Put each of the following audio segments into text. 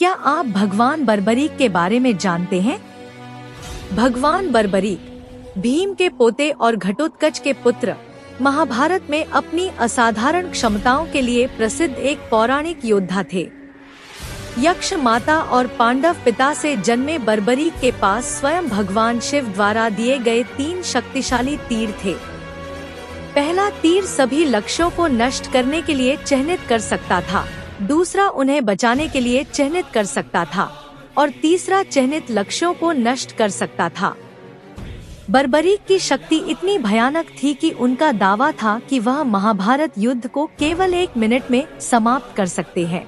क्या आप भगवान बर्बरीक के बारे में जानते हैं? भगवान बर्बरीक भीम के पोते और घटोत्कच के पुत्र, महाभारत में अपनी असाधारण क्षमताओं के लिए प्रसिद्ध एक पौराणिक योद्धा थे। यक्ष माता और पांडव पिता से जन्मे बर्बरीक के पास स्वयं भगवान शिव द्वारा दिए गए 3 शक्तिशाली तीर थे। पहला तीर सभी लक्ष्यों को नष्ट करने के लिए चिह्नित कर सकता था, दूसरा उन्हें बचाने के लिए चिह्नित कर सकता था और तीसरा चिह्नित लक्ष्यों को नष्ट कर सकता था। बर्बरीक की शक्ति इतनी भयानक थी कि उनका दावा था कि वह महाभारत युद्ध को केवल 1 मिनट में समाप्त कर सकते हैं।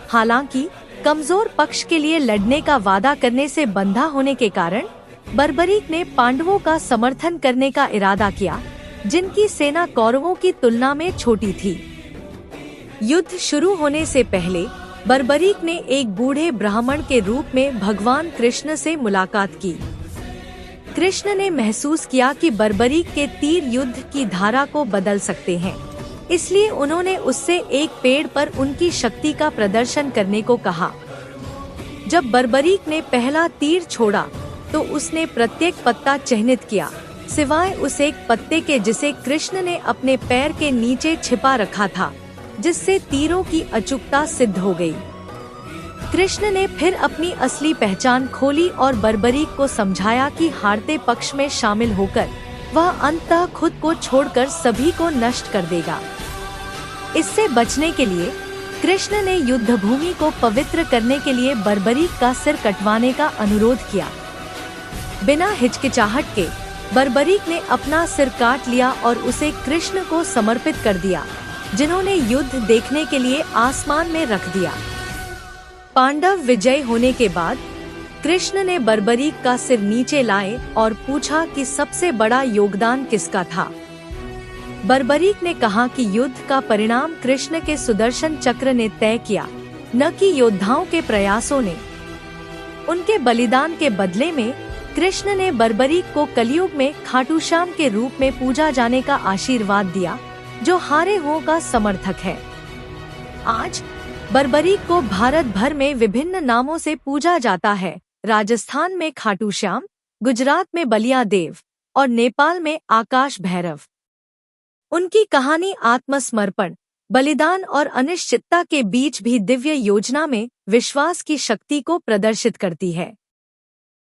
हालांकि कमजोर पक्ष के लिए लड़ने का वादा करने से बंधा होने के कारण बर्बरीक ने पांडवों का समर्थन करने का इरादा किया, जिनकी सेना कौरवों की तुलना में छोटी थी। युद्ध शुरू होने से पहले बर्बरीक ने एक बूढ़े ब्राह्मण के रूप में भगवान कृष्ण से मुलाकात की। कृष्ण ने महसूस किया कि बर्बरीक के तीर युद्ध की धारा को बदल सकते हैं, इसलिए उन्होंने उससे एक पेड़ पर उनकी शक्ति का प्रदर्शन करने को कहा। जब बर्बरीक ने पहला तीर छोड़ा तो उसने प्रत्येक पत्ता चिह्नित किया, सिवाय उस एक पत्ते के जिसे कृष्ण ने अपने पैर के नीचे छिपा रखा था, जिससे तीरों की अचूकता सिद्ध हो गई। कृष्ण ने फिर अपनी असली पहचान खोली और बर्बरीक को समझाया कि हारते पक्ष में शामिल होकर वह अंततः खुद को छोड़कर सभी को नष्ट कर देगा। इससे बचने के लिए कृष्ण ने युद्ध भूमि को पवित्र करने के लिए बर्बरीक का सिर कटवाने का अनुरोध किया। बिना हिचकिचाहट के बर्बरीक ने अपना सिर काट लिया और उसे कृष्ण को समर्पित कर दिया, जिन्होंने युद्ध देखने के लिए आसमान में रख दिया। पांडव विजय होने के बाद कृष्ण ने बर्बरीक का सिर नीचे लाए और पूछा कि सबसे बड़ा योगदान किसका था। बर्बरीक ने कहा कि युद्ध का परिणाम कृष्ण के सुदर्शन चक्र ने तय किया, न कि योद्धाओं के प्रयासों ने। उनके बलिदान के बदले में कृष्ण ने बर्बरीक को कलयुग में खाटू श्याम के रूप में पूजा जाने का आशीर्वाद दिया, जो हारे हुओं का समर्थक है। आज बर्बरीक को भारत भर में विभिन्न नामों से पूजा जाता है। राजस्थान में खाटू श्याम, गुजरात में बलिया देव और नेपाल में आकाश भैरव। उनकी कहानी आत्मसमर्पण, बलिदान और अनिश्चितता के बीच भी दिव्य योजना में विश्वास की शक्ति को प्रदर्शित करती है।